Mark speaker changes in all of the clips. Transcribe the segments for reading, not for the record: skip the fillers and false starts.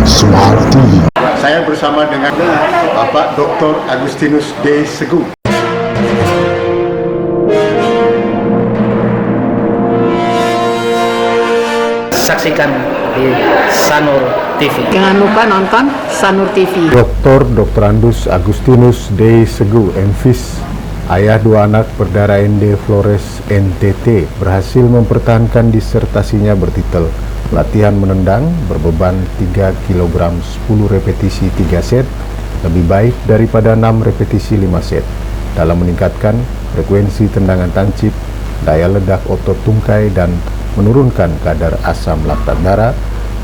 Speaker 1: Smart TV.
Speaker 2: Saya bersama dengan Bapak Dr. Agustinus D. Segu.
Speaker 3: Saksikan di Sanur TV.
Speaker 4: Jangan lupa nonton Sanur TV.
Speaker 5: Dr. Andus Agustinus D. Segu, MPhis, ayah dua anak berdarah ND Flores NTT, berhasil mempertahankan disertasinya bertitel Latihan Menendang berbeban 3 kg 10 repetisi 3 set lebih baik daripada 6 repetisi 5 set dalam meningkatkan frekuensi tendangan tancap, daya ledak otot tungkai, dan menurunkan kadar asam laktat darah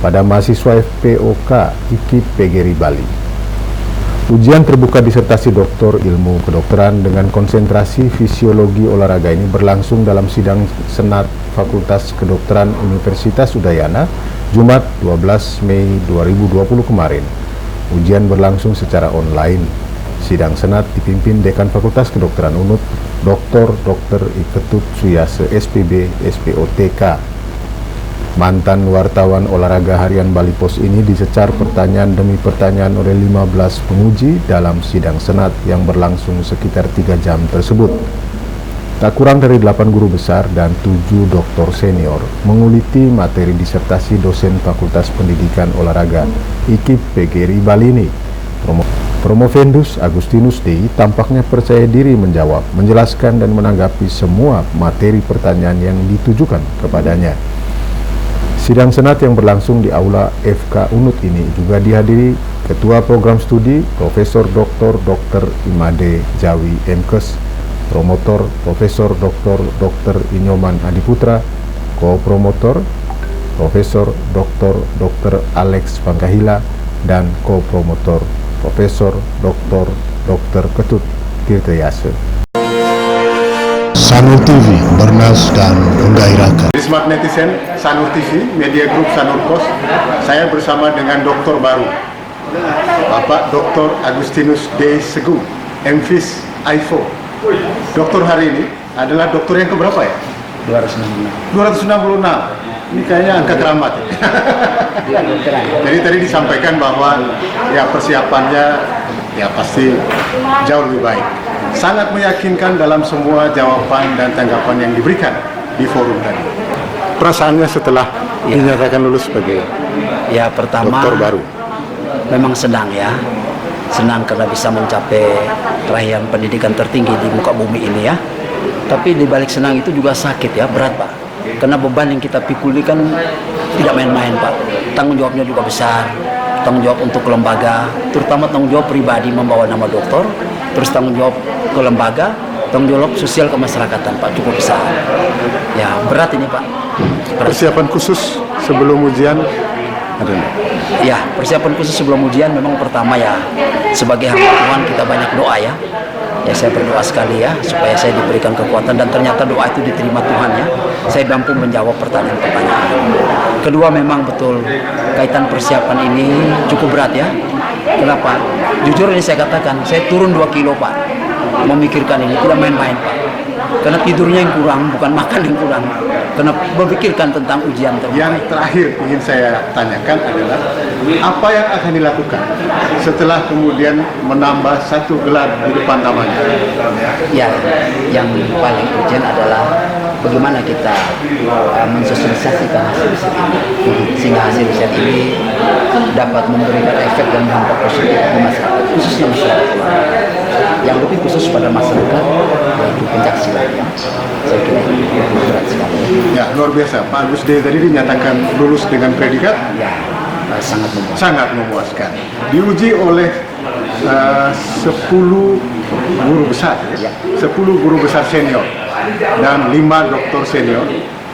Speaker 5: pada mahasiswa FPOK IKIP PGRI Bali. Ujian terbuka disertasi doktor ilmu kedokteran dengan konsentrasi fisiologi olahraga ini berlangsung dalam sidang Senat Fakultas Kedokteran Universitas Udayana, Jumat 12 Mei 2020 kemarin. Ujian berlangsung secara online. Sidang Senat dipimpin Dekan Fakultas Kedokteran UNUD, Dr. Iketut Suyase SPB SPOTK. Mantan wartawan olahraga harian Bali Pos ini dicecar pertanyaan demi pertanyaan oleh 15 penguji dalam sidang Senat yang berlangsung sekitar 3 jam tersebut. Tak kurang dari 8 guru besar dan 7 doktor senior menguliti materi disertasi dosen Fakultas Pendidikan Olahraga IKIP PGRI Bali ini. Promovendus Agustinus D. tampaknya percaya diri menjawab, menjelaskan, dan menanggapi semua materi pertanyaan yang ditujukan kepadanya. Sidang Senat yang berlangsung di Aula FK UNUD ini juga dihadiri Ketua Program Studi Profesor Dr. Imade Jawi MKes, Promotor Profesor Dr. Inyoman Adiputra, Co-Promotor Profesor Dr. Alex Pangkahila, dan Co-Promotor Profesor Dr. Ketut Tirtayase.
Speaker 1: Sanur TV, bernas dan menggairahkan.
Speaker 2: Di Smart Netizen, Sanur TV, Media Group Sanur Pos, saya bersama dengan dokter baru, Bapak Dr. Agustinus D. Segu, MPhis IFO. Dokter hari ini adalah dokter yang keberapa ya? 266. Ini kayaknya angka keramat. Jadi tadi disampaikan bahwa ya persiapannya ya pasti jauh lebih baik. Sangat meyakinkan dalam semua jawaban dan tanggapan yang diberikan di forum tadi. Perasaannya setelah dinyatakan lulus sebagai
Speaker 3: Pertama,
Speaker 2: dokter baru.
Speaker 3: memang senang ya. Senang karena bisa mencapai raihan pendidikan tertinggi di muka bumi ini ya. Tapi di balik senang itu juga sakit ya, berat Pak. Karena beban yang kita pikul ini kan tidak main-main Pak. Tanggung jawabnya juga besar. Tanggung jawab untuk lembaga, terutama tanggung jawab pribadi membawa nama dokter, terus tanggung jawab ke lembaga, tanggung jawab sosial kemasyarakatan Pak, cukup besar. Ya, berat ini Pak. Berat.
Speaker 2: Persiapan khusus sebelum ujian ada nggak?
Speaker 3: Ya, persiapan khusus sebelum ujian memang pertama ya, sebagai hamba Tuhan kita banyak doa ya. Ya, saya berdoa sekali ya, supaya saya diberikan kekuatan, dan ternyata doa itu diterima Tuhan ya. Saya mampu menjawab pertanyaan-pertanyaan. Kedua, memang betul kaitan persiapan ini cukup berat ya. Kenapa? Jujur ini saya katakan, saya turun 2 kilo Pak. Memikirkan ini tidak main-main Pak. Karena tidurnya yang kurang, bukan makan yang kurang. Karena memikirkan tentang ujian terbaik.
Speaker 2: Yang terakhir ingin saya tanyakan adalah apa yang akan dilakukan setelah kemudian menambah 1 gelar di depan namanya?
Speaker 3: Ya, yang paling urgent adalah bagaimana kita mensosialisasikan hasil riset ini, sehingga hasil riset ini dapat memberikan efek dan dampak positif di masyarakat, khususnya masyarakat yang lebih khusus pada masyarakat yaitu pencaksilat ya. Saya kira itu berat sekali.
Speaker 2: Ya, luar biasa. Pak Agus D tadi dinyatakan lulus dengan predikat
Speaker 3: Ya, sangat memuaskan.
Speaker 2: sangat memuaskan. Diuji oleh 10 guru besar,
Speaker 3: Ya.
Speaker 2: 10 guru besar senior dan 5 doktor senior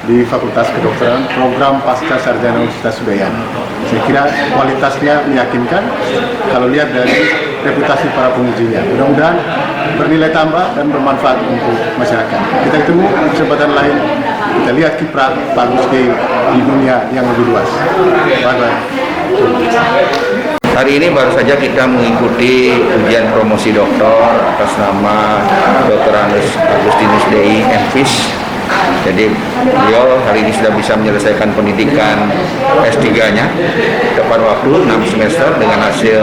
Speaker 2: di Fakultas Kedokteran Program Pasca Sarjana Universitas Udayana. Saya kira kualitasnya meyakinkan kalau lihat dari reputasi para pengujinya. Mudah-mudahan bernilai tambah dan bermanfaat untuk masyarakat. Kita ketemu kesempatan lain, kita lihat kiprah Pak Agus D di dunia yang lebih luas. Bye-bye.
Speaker 6: Hari ini baru saja kita mengikuti ujian promosi doktor atas nama Dr. Agustinus D. MPhis Jadi beliau hari ini sudah bisa menyelesaikan pendidikan S3-nya tepat waktu 6 semester dengan hasil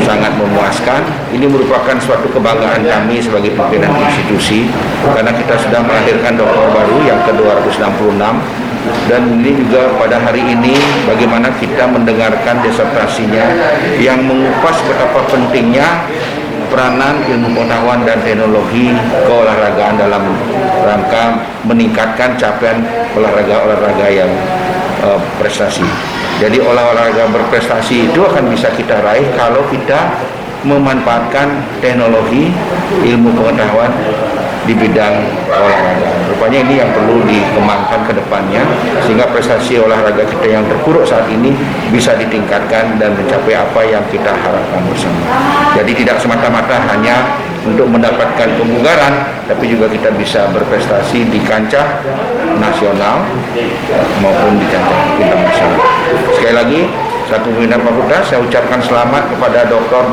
Speaker 6: sangat memuaskan. Ini merupakan suatu kebanggaan kami sebagai pimpinan institusi karena kita sudah melahirkan doktor baru yang ke-266, dan ini juga pada hari ini bagaimana kita mendengarkan disertasinya yang mengupas betapa pentingnya peranan ilmu pengetahuan dan teknologi keolahragaan dalam rangka meningkatkan capaian olahraga yang prestasi. Jadi olahraga berprestasi itu akan bisa kita raih kalau kita memanfaatkan teknologi ilmu pengetahuan di bidang olahraga. Rupanya ini yang perlu dikembangkan ke depannya sehingga prestasi olahraga kita yang terpuruk saat ini bisa ditingkatkan dan mencapai apa yang kita harapkan bersama. Jadi tidak semata-mata hanya untuk mendapatkan kebugaran, tapi juga kita bisa berprestasi di kancah nasional maupun di kancah internasional. Sekali lagi, selaku pimpinan fakultas, saya ucapkan selamat kepada Dr.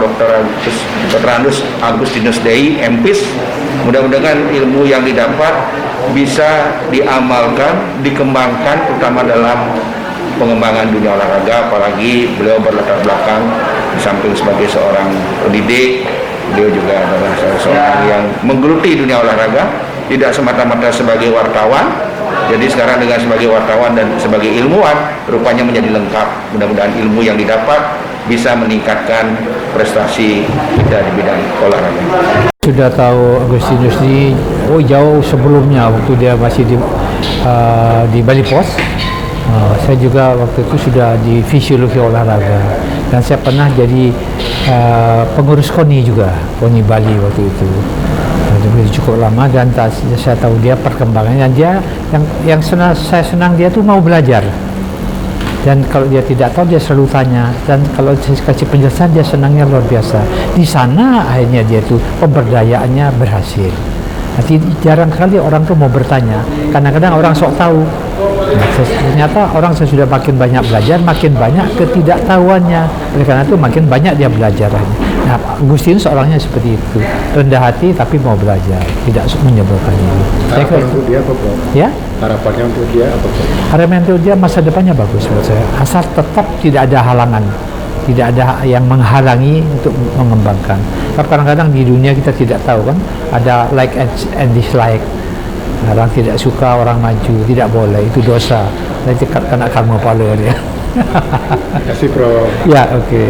Speaker 6: Agustinus Dei, MPhis. Mudah-mudahan ilmu yang didapat bisa diamalkan, dikembangkan, terutama dalam pengembangan dunia olahraga. Apalagi beliau berlatar belakang di samping sebagai seorang pendidik, beliau juga adalah seorang yang menggeluti dunia olahraga, tidak semata-mata sebagai wartawan. Jadi sekarang dengan sebagai wartawan dan sebagai ilmuwan, rupanya menjadi lengkap. Mudah-mudahan ilmu yang didapat bisa meningkatkan prestasi kita di bidang olahraga.
Speaker 7: Sudah tahu Agustinus ini jauh sebelumnya waktu dia masih di Bali Pos. Saya juga waktu itu sudah di fisiologi olahraga, dan saya pernah jadi pengurus KONI juga, KONI Bali waktu itu. Cukup lama, dan saya tahu dia perkembangannya. Dia yang saya senang dia tuh mau belajar, dan kalau dia tidak tahu dia selalu tanya, dan kalau saya kasih penjelasan dia senangnya luar biasa. Di sana akhirnya dia tuh pemberdayaannya berhasil. Nanti jarang kali orang tuh mau bertanya, kadang-kadang orang sok tahu. Nah, ternyata orang sudah makin banyak belajar, makin banyak ketidaktahuannya. Oleh karena itu makin banyak dia belajar. Nah, Agustinus orangnya seperti itu, rendah hati tapi mau belajar, tidak menyebalkan diri.
Speaker 2: Harapan untuk dia apa, Prof?
Speaker 7: Ya?
Speaker 2: Harapannya untuk dia apa, Prof?
Speaker 7: Harapan untuk dia masa depannya bagus menurut saya. Asal tetap tidak ada halangan, tidak ada yang menghalangi untuk mengembangkan. Karena kadang-kadang di dunia kita tidak tahu kan, ada like and dislike. Orang tidak suka orang maju, tidak boleh, itu dosa. Nanti kena karma pala dia.
Speaker 2: Terima kasih, Prof.
Speaker 7: Ya, oke.